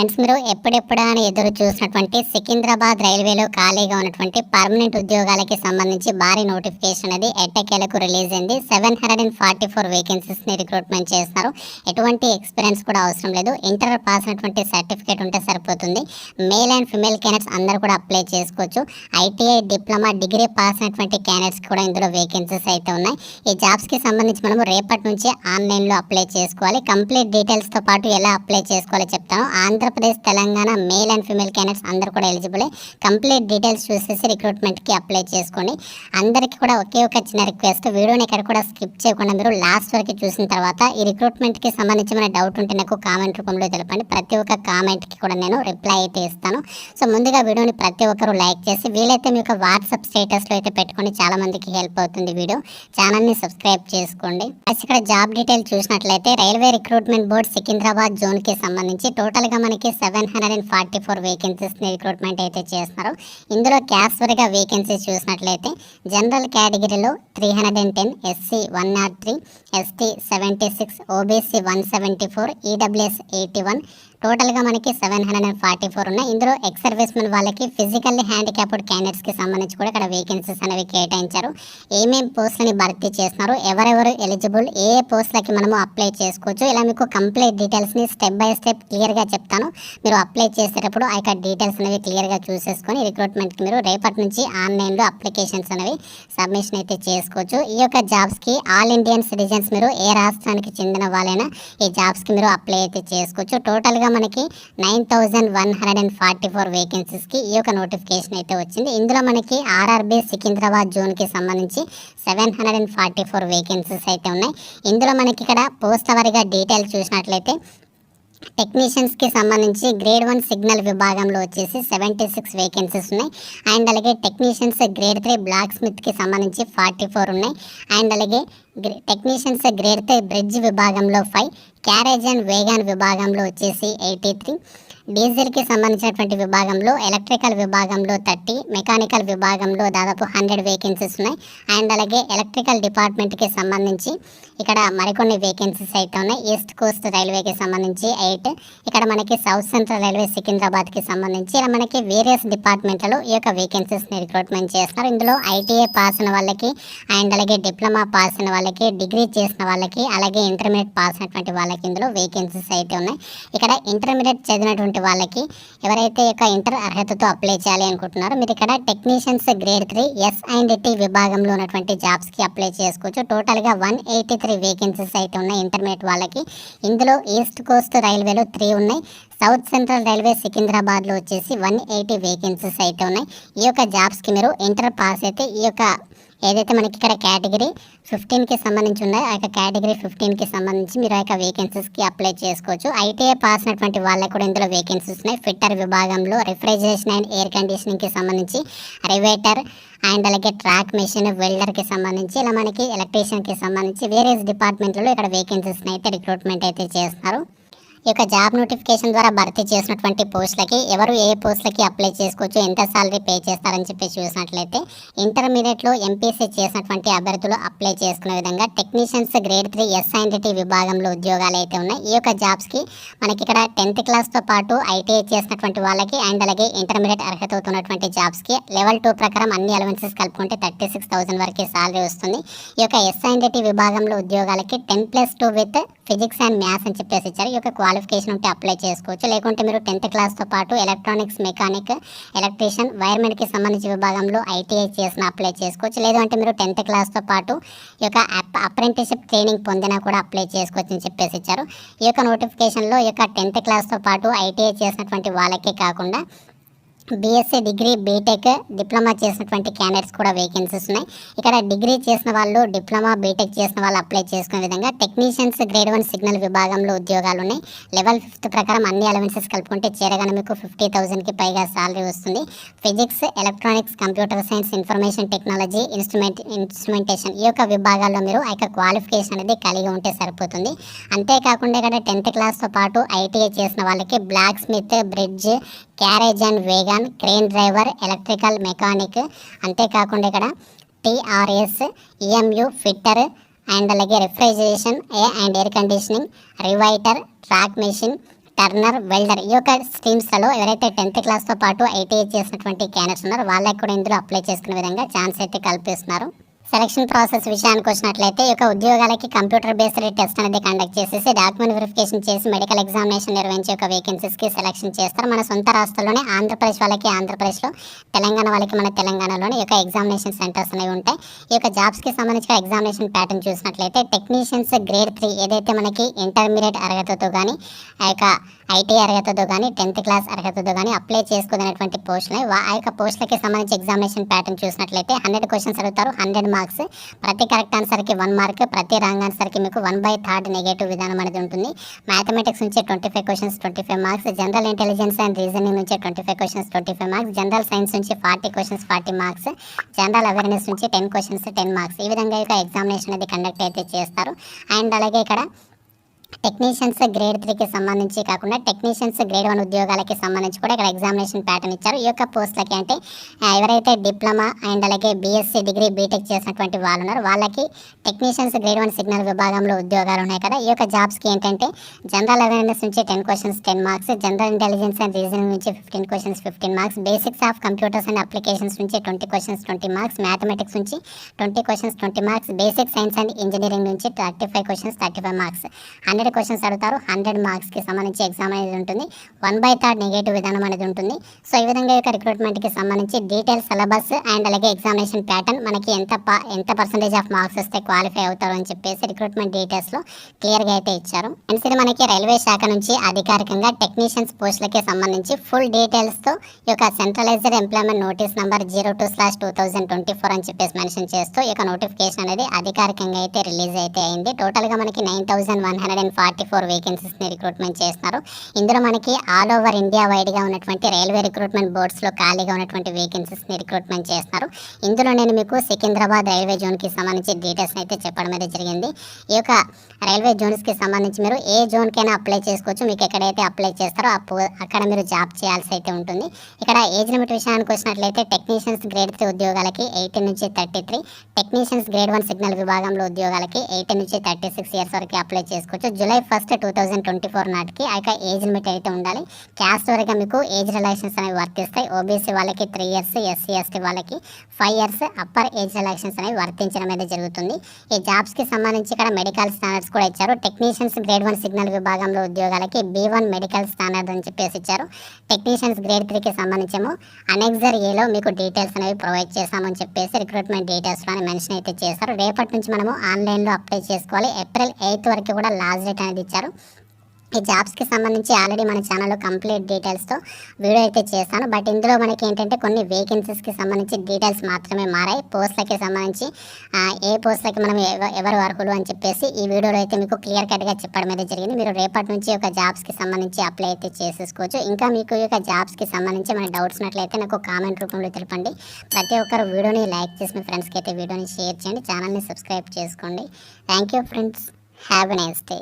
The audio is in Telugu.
ఫ్రెండ్స్, మీరు ఎప్పుడెప్పుడా అని ఎదురు చూసినటువంటి సికింద్రాబాద్ రైల్వేలో ఖాళీగా ఉన్నటువంటి పర్మనెంట్ ఉద్యోగాలకి సంబంధించి భారీ నోటిఫికేషన్ అనేది ఎట్టకేలకు రిలీజ్ అయింది. 744 వేకెన్సీస్ ని రిక్రూట్మెంట్ చేస్తున్నారు. ఎటువంటి ఎక్స్పీరియన్స్ కూడా అవసరం లేదు. ఇంటర్ పాస్ అయినటువంటి సర్టిఫికేట్ ఉంటే సరిపోతుంది. మేల్ అండ్ ఫిమేల్ క్యాండిడేట్స్ అందరూ కూడా అప్లై చేసుకోవచ్చు. ఐటీఐ, డిప్లొమా, డిగ్రీ పాస్ అయినటువంటి క్యాండిడేట్స్ కూడా ఇందులో వేకెన్సీస్ అయితే ఉన్నాయి. ఈ జాబ్స్ కి సంబంధించి మనము రేపటి నుంచి ఆన్లైన్ లో అప్లై చేసుకోవాలి. కంప్లీట్ డీటెయిల్స్ తో పాటు ఎలా అప్లై చేసుకోవాలో చెప్తాను. Andhra Pradesh, Telangana male and female candidates అందరూ కూడా ఎలిజిబుల్. కంప్లీట్ డీటెయిల్స్ చూసేసి రిక్రూట్మెంట్కి అప్లై చేసుకోండి. అందరికీ కూడా ఒకే ఒక చిన్న రిక్వెస్ట్, వీడియోని ఎక్కడ కూడా స్కిప్ చేయకుండా మీరు లాస్ట్ వరకు చూసిన తర్వాత ఈ రిక్రూట్మెంట్కి సంబంధించి మన డౌట్ ఉంటే నాకు కామెంట్ రూపంలో తెలపండి. ప్రతి ఒక్క కామెంట్కి కూడా నేను రిప్లై అయితే ఇస్తాను. సో ముందుగా వీడియోని ప్రతి ఒక్కరు లైక్ చేసి వీలైతే మీ యొక్క వాట్సాప్ స్టేటస్లో అయితే పెట్టుకొని చాలా మందికి హెల్ప్ అవుతుంది వీడియో. ఛానల్ని సబ్స్క్రైబ్ చేసుకోండి. ఇక్కడ జాబ్ డీటెయిల్ చూసినట్లయితే రైల్వే రిక్రూట్మెంట్ బోర్డ్ సికింద్రాబాద్ జోన్కి సంబంధించి టోటల్గా మనకి 744 వేకెన్సీస్ ని రిక్రూట్మెంట్ అయితే చేస్తున్నారు. ఇందులో క్యాస్ట్ వరగా వేకెన్సీస్ చూసినట్లయితే జనరల్ కేటగిరీలో 310, ఎస్సీ 103, ఎస్టీ 76, ఓబీసీ 174, ఈడబ్ల్యూఎస్ 81. టోటల్గా మనకి 744 ఉన్నాయి. ఇందులో ఎక్స్ సర్వీస్ మెన్ వాళ్ళకి, ఫిజికల్లీ హ్యాండిక్యాప్డ్ క్యాండిడేట్స్కి సంబంధించి కూడా ఇక్కడ వేకెన్సీస్ అనేవి కేటాయించారు. ఏమేమి పోస్టులని భర్తీ చేస్తున్నారు, ఎవరెవరు ఎలిజిబుల్, ఏ పోస్టులకి మనము అప్లై చేసుకోవచ్చు, ఇలా మీకు కంప్లీట్ డీటెయిల్స్ని స్టెప్ బై స్టెప్ క్లియర్గా చెప్తాను. మీరు అప్లై చేసేటప్పుడు ఆ యొక్క డీటెయిల్స్ అనేవి క్లియర్గా చూసేసుకొని రిక్రూట్మెంట్కి మీరు రేపటి నుంచి ఆన్లైన్లో అప్లికేషన్స్ అనేవి సబ్మిషన్ అయితే చేసుకోవచ్చు. ఈ యొక్క జాబ్స్కి ఆల్ ఇండియన్ సిటిజన్స్, మీరు ఏ రాష్ట్రానికి చెందిన వాళ్ళైనా ఈ జాబ్స్కి మీరు అప్లై అయితే చేసుకోవచ్చు. టోటల్గా మనకి 9144 వేకెన్సీస్కి ఈ యొక్క నోటిఫికేషన్ అయితే వచ్చింది. ఇందులో మనకి ఆర్ఆర్బీ సికింద్రాబాద్ జోన్కి సంబంధించి 744 వేకెన్సీస్ అయితే ఉన్నాయి. ఇందులో మనకి ఇక్కడ పోస్టుల వారీగా డీటెయిల్ చూసినట్లయితే టెక్నీషియన్స్కి సంబంధించి గ్రేడ్ 1 సిగ్నల్ విభాగంలో వచ్చేసి 76 వేకెన్సీస్ ఉన్నాయి. అండ్ అలాగే టెక్నీషియన్స్ గ్రేడ్ 3 బ్లాక్ స్మిత్కి సంబంధించి 44 ఉన్నాయి. అండ్ అలాగే టెక్నీషియన్స్ గ్రేడ్ 3 బ్రిడ్జ్ విభాగంలో 5, క్యారేజ్ అండ్ వేగాన్ విభాగంలో వచ్చేసి 83, డీజిల్కి సంబంధించినటువంటి విభాగంలో, ఎలక్ట్రికల్ విభాగంలో 30, మెకానికల్ విభాగంలో దాదాపు 100 వేకెన్సీస్ ఉన్నాయి. అండ్ అలాగే ఎలక్ట్రికల్ డిపార్ట్మెంట్కి సంబంధించి ఇక్కడ మరికొన్ని వేకెన్సీస్ అయితే ఉన్నాయి. ఈస్ట్ కోస్ట్ రైల్వేకి సంబంధించి 8, ఇక్కడ మనకి సౌత్ సెంట్రల్ రైల్వే సికింద్రాబాద్కి సంబంధించి ఇలా మనకి వేరియస్ డిపార్ట్మెంట్లలో ఈ యొక్క వేకెన్సీస్ని రిక్రూట్మెంట్ చేస్తున్నారు. ఇందులో ఐటీఐ పాస్ అయిన వాళ్ళకి, అండ్ అలాగే డిప్లొమా పాస్ అయిన వాళ్ళకి, డిగ్రీ చేసిన వాళ్ళకి, అలాగే ఇంటర్మీడియట్ పాస్ అయినటువంటి వాళ్ళకి ఇందులో వేకెన్సీస్ అయితే ఉన్నాయి. ఇక్కడ ఇంటర్మీడియట్ చదివినటువంటి వాళ్ళకి ఎవరైతే యొక్క ఇంటర్ అర్హతతో అప్లై చేయాలి అనుకుంటున్నారో మీరు ఇక్కడ technicians grade 3 S and T విభాగంలో ఉన్నటువంటి జాబ్స్కి అప్లై చేసుకోవచ్చు. టోటల్గా 183 వేకెన్సీస్ అయితే ఉన్నాయి ఇంటర్మీడియట్ వాళ్ళకి. ఇందులో ఈస్ట్ కోస్ట్ రైల్వేలో 3 ఉన్నాయి. సౌత్ సెంట్రల్ రైల్వే సికింద్రాబాద్లో వచ్చేసి 180 వేకెన్సీస్ అయితే ఉన్నాయి. ఈ యొక్క జాబ్స్కి మీరు ఇంటర్ పాస్ అయితే ఈ యొక్క ఏదైతే మనకి ఇక్కడ కేటగిరీ 15కి సంబంధించి ఉన్నాయో ఆ యొక్క కేటగిరీ 15కి సంబంధించి మీరు ఆ యొక్క వేకెన్సీస్కి అప్లై చేసుకోవచ్చు. ఐటీఐ పాస్ అయినటువంటి వాళ్ళకి కూడా ఇందులో వేకెన్సీస్ ఉన్నాయి. ఫిట్టర్ విభాగంలో, రిఫ్రిజరేషన్ అండ్ ఎయిర్ కండిషనింగ్కి సంబంధించి, రివేటర్ అండ్ అలాగే ట్రాక్ మెషిన్, వెల్డర్కి సంబంధించి, ఇలా మనకి ఎలక్ట్రీషియన్కి సంబంధించి వేరియస్ డిపార్ట్మెంట్లలో ఇక్కడ వేకెన్సీస్ని అయితే రిక్రూట్మెంట్ అయితే చేస్తున్నారు. ఈ యొక్క జాబ్ నోటిఫికేషన్ ద్వారా భర్తీ చేసినటువంటి పోస్టులకి ఎవరు ఏ పోస్టులకి అప్లై చేసుకోవచ్చు, ఎంత సాలరీ పే చేస్తారని చెప్పి చూసినట్లయితే ఇంటర్మీడియట్లో ఎంపీసీ చేసినటువంటి అభ్యర్థులు అప్లై చేసుకునే విధంగా technicians grade 3 S and T విభాగంలో ఉద్యోగాలు అయితే ఉన్నాయి. ఈ యొక్క జాబ్స్కి మనకి ఇక్కడ 10th క్లాస్తో పాటు ఐటీఐ చేసినటువంటి వాళ్ళకి, అండ్ అలాగే ఇంటర్మీడియట్ అర్హత అవుతున్నటువంటి జాబ్స్కి లెవెల్ 2 ప్రకారం అన్ని అలవెన్సెస్ కలుపుకుంటే 36,000 వరకు సాలరీ వస్తుంది. ఈ యొక్క ఎస్ అండ్ టీ విభాగంలో ఉద్యోగాలకి 10+2 విత్ ఫిజిక్స్ అండ్ మ్యాథ్స్ అని చెప్పేసి ఇచ్చారు. ఈ యొక్క క్వాలిఫికేషన్ ఉంటే అప్లై చేసుకోవచ్చు. లేకుంటే మీరు 10th క్లాస్తో పాటు ఎలక్ట్రానిక్స్, మెకానిక్, ఎలక్ట్రీషియన్, వైర్మెన్కి సంబంధించి విభాగంలో ఐటీఐ చేసిన అప్లై చేసుకోవచ్చు. లేదంటే మీరు 10th క్లాస్తో పాటు ఈ యొక్క అప్రెంటిస్షిప్ ట్రైనింగ్ పొందినా కూడా అప్లై చేసుకోవచ్చు అని చెప్పేసి ఇచ్చారు. ఈ యొక్క నోటిఫికేషన్లో ఈ యొక్క 10th క్లాస్తో పాటు ఐటీఐ చేసినటువంటి వాళ్ళకే కాకుండా బీఎస్సీ డిగ్రీ, బీటెక్, డిప్లొమా చేసినటువంటి క్యాండిడేట్స్ కూడా వేకెన్సీస్ ఉన్నాయి. ఇక్కడ డిగ్రీ చేసిన వాళ్ళు, డిప్లొమా, బీటెక్ చేసిన వాళ్ళు అప్లై చేసుకునే విధంగా టెక్నీషియన్స్ గ్రేడ్ 1 సిగ్నల్ విభాగంలో ఉద్యోగాలు ఉన్నాయి. లెవెల్ 5 ప్రకారం అన్ని అలవెన్సెస్ కలుపుకుంటే చేరగానే మీకు 50,000కి పైగా సాలరీ వస్తుంది. Physics, electronics, computer science, information technology, instrumentation ఈ యొక్క విభాగాల్లో మీరు ఆ యొక్క క్వాలిఫికేషన్ అనేది కలిగి ఉంటే సరిపోతుంది. అంతేకాకుండా ఇక్కడ 10th క్లాస్తో పాటు ఐటీఐ చేసిన వాళ్ళకి blacksmith, bridge, carriage and wagon, crane driver, electrical, mechanic, అంతేకాకుండా ఇక్కడ టీఆర్ఎస్, ఈఎంయు, ఫిట్టర్ అండ్ అలాగే refrigeration and air conditioning, riveter, track machine, turner, welder ఈ యొక్క స్ట్రీమ్స్లలో ఎవరైతే 10th క్లాస్తో పాటు ఐటీఐ చేసినటువంటి క్యాండిడేట్స్ ఉన్నారో వాళ్ళకి కూడా ఇందులో అప్లై చేసుకునే విధంగా ఛాన్స్ అయితే కల్పిస్తున్నారు. సెలక్షన్ ప్రాసెస్ విషయానికి వచ్చినట్లయితే ఈ యొక్క ఉద్యోగాలకి కంప్యూటర్ బేస్డ్ టెస్ట్ అనేది కండక్ట్ చేసేసి డాక్యుమెంట్ వెరిఫికేషన్ చేసి మెడికల్ ఎగ్జామినేషన్ నిర్వహించే ఒక వేకెన్సీస్కి సెలక్షన్ చేస్తారు. మన సొంత రాష్ట్రంలోనే ఆంధ్రప్రదేశ్ వాళ్ళకి ఆంధ్రప్రదేశ్లో, తెలంగాణ వాళ్ళకి మన తెలంగాణలోనే ఈ యొక్క ఎగ్జామినేషన్ సెంటర్స్ అనేవి ఉంటాయి. ఈ యొక్క జాబ్స్కి సంబంధించిన ఎగ్జామినేషన్ ప్యాటర్న్ చూసినట్లయితే టెక్నీషియన్స్ గ్రేడ్ 3 ఏదైతే మనకి ఇంటర్మీడియట్ అర్హతతో కానీ ఆ యొక్క ఐటీ అర్హతతో కానీ 10th క్లాస్ అర్హతతో కానీ అప్లై చేసుకునేటువంటి పోస్టులు ఆ యొక్క పోస్టులకి సంబంధించి ఎగ్జామినేషన్ ప్యాటర్న్ చూసినట్లయితే 100 క్వశ్చన్స్ అడుగుతారు. 100 మార్క్స్. ప్రతి కరెక్ట్ ఆన్సర్కి 1 మార్క్, ప్రతి రాంగ్ ఆన్సర్కి మీకు 1/3 నెగటివ్ విధానం అనేది ఉంటుంది. మ్యాథమెటిక్స్ నుంచి 25 questions 25 marks, general intelligence and reasoning నుంచి 25 క్వశ్చన్స్ 25 మార్క్స్, జనరల్ సైన్స్ నుంచి 40 క్వశ్చన్స్ 40 మార్క్స్, జనరల్ అవేర్నెస్ నుంచి 10 క్వశ్చన్స్ 10 మార్క్స్. ఈ విధంగా ఇక ఎగ్జామినేషన్ అనేది కండక్ట్ అయితే చేస్తారు. అండ్ అలాగే ఇక్కడ టెక్నీషియన్స్ గ్రేడ్ 3కి సంబంధించి కాకుండా టెక్నీషియన్స్ గ్రేడ్ 1 ఉద్యోగాలకి సంబంధించి కూడా ఇక్కడ ఎగ్జామినేషన్ ప్యాటర్న్ ఇచ్చారు. ఈ యొక్క పోస్టులకి అంటే ఎవరైతే డిప్లొమా అండ్ అలాగే బీఎస్సీ డిగ్రీ బీటెక్ చేసినటువంటి వాళ్ళు ఉన్నారో వాళ్ళకి టెక్నీషియన్స్ గ్రేడ్ 1 సిగ్నల్ విభాగంలో ఉద్యోగాలు ఉన్నాయి కదా. ఈ యొక్క జాబ్స్కి ఏంటంటే జనరల్ అవేర్నెస్ నుంచి 10 questions 10 marks, general intelligence and reasoning నుంచి 15 questions 15 marks, basics of computers and applications నుంచి 20 క్వశ్చన్స్ 20 మార్క్స్, మ్యాథమెటిక్స్ నుంచి 20 questions 20 marks, basic science and engineering నుంచి 35 క్వశ్చన్స్ 35 మార్క్స్. 100 క్వశ్చన్స్ అడుగుతారు. 100 మార్క్స్కి సంబంధించి ఎగ్జామ్ అనేది ఉంటుంది. 1/3 నెగటివ్ విధానం అనేది ఉంటుంది. సో ఈ విధంగా యొక్క రిక్రూట్మెంట్కి సంబంధించి డీటెయిల్ సిలబస్ అండ్ అలాగే ఎగ్జామినేషన్ ప్యాటర్న్ మనకి ఎంత పర్సెంటేజ్ ఆఫ్ మార్క్స్ వస్తే క్వాలిఫై అవుతారు అని చెప్పేసి రిక్రూట్మెంట్ డీటెయిల్స్లో క్లియర్గా అయితే ఇచ్చారు. అండ్ ఇది మనకి రైల్వే శాఖ నుంచి అధికారికంగా టెక్నీషియన్స్ పోస్టులకి సంబంధించి ఫుల్ డీటెయిల్స్తో ఈ యొక్క సెంట్రలైజ్డ్ ఎంప్లాయ్మెంట్ నోటీస్ నెంబర్ 02/2024 అని చెప్పేసి మెన్షన్ చేస్తూ ఈ యొక్క నోటిఫికేషన్ అనేది అధికారికంగా అయితే రిలీజ్ అయితే అయింది. టోటల్గా మనకి 9144 వేకెన్సీస్ని రిక్రూట్మెంట్ చేస్తున్నారు. ఇందులో మనకి ఆల్ ఓవర్ ఇండియా వైడ్గా ఉన్నటువంటి రైల్వే రిక్రూట్మెంట్ బోర్డ్స్లో ఖాళీగా ఉన్నటువంటి వేకెన్సీస్ని రిక్రూట్మెంట్ చేస్తున్నారు. ఇందులో నేను మీకు సికింద్రాబాద్ రైల్వే జోన్కి సంబంధించి డీటెయిల్స్ అయితే చెప్పడం అయితే జరిగింది. ఈ యొక్క రైల్వే జోన్స్కి సంబంధించి మీరు ఏ జోన్కైనా అప్లై చేసుకోవచ్చు. మీకు ఎక్కడైతే అప్లై చేస్తారో అక్కడ మీరు జాబ్ చేయాల్సి అయితే ఉంటుంది. ఇక్కడ ఏజ్ లిమిట్ విషయానికి వచ్చినట్లయితే టెక్నీషియన్స్ గ్రేడ్ 3 ఉద్యోగాలకి 18 నుంచి 33, టెక్నీషియన్స్ గ్రేడ్ 1 సిగ్నల్ విభాగంలో ఉద్యోగాలకి 18 నుంచి 36 ఇయర్స్ వరకు అప్లై చేసుకోవచ్చు. జూలై 1, 2024 నాటికి ఆ యొక్క ఏజ్ లిమిట్ అయితే ఉండాలి. క్యాస్ట్ వరకు మీకు ఏజ్ రిలాక్షన్స్ అనేవి వర్తిస్తాయి. ఓబీసీ వాళ్ళకి 3 ఇయర్స్, ఎస్సీ ఎస్టీ వాళ్ళకి 5 ఇయర్స్ అప్పర్ ఏజ్ రిలాక్షన్స్ అనేవి వర్తించడం అయితే జరుగుతుంది. ఈ జాబ్స్కి సంబంధించి ఇక్కడ మెడికల్ స్టాండర్డ్స్ కూడా ఇచ్చారు. టెక్నీషియన్స్ గ్రేడ్ 1 సిగ్నల్ విభాగంలో ఉద్యోగాలకి B1 మెడికల్ స్టాండర్డ్ అని చెప్పేసి ఇచ్చారు. టెక్నీషియన్స్ గ్రేడ్ 3కి సంబంధించేమో అనెక్సర్ ఏలో మీకు డీటెయిల్స్ అనేవి ప్రొవైడ్ చేస్తామని చెప్పేసి రిక్రూట్మెంట్ డీటెయిల్స్లోనే మెన్షన్ అయితే చేశారు. రేపటి నుంచి మనము ఆన్లైన్లో అప్లై చేసుకోవాలి. ఏప్రిల్ 8 వరకు కూడా లాస్ట్ డేట్ అనేది ఇచ్చారు. ఈ జాబ్స్కి సంబంధించి ఆల్రెడీ మన ఛానల్లో కంప్లీట్ డీటెయిల్స్తో వీడియో అయితే చేస్తాను. బట్ ఇందులో మనకి ఏంటంటే కొన్ని వేకెన్సీస్కి సంబంధించి డీటెయిల్స్ మాత్రమే మారాయి. పోస్టులకి సంబంధించి ఏ పోస్టులకి మనం ఎవరు అర్హులు అని చెప్పేసి ఈ వీడియోలో అయితే మీకు క్లియర్ కట్గా చెప్పడం అయితే జరిగింది. మీరు రేపటి నుంచి ఒక జాబ్స్కి సంబంధించి అప్లై అయితే చేసేసుకోవచ్చు. ఇంకా మీకు ఈ యొక్క జాబ్స్కి సంబంధించి మన డౌట్స్ ఉన్నట్లయితే నాకు కామెంట్ రూపంలో తెలపండి. ప్రతి ఒక్కరు వీడియోని లైక్ చేసి మీ ఫ్రెండ్స్కి అయితే వీడియోని షేర్ చేయండి. ఛానల్ని సబ్స్క్రైబ్ చేసుకోండి. Thank you friends. Have a nice day.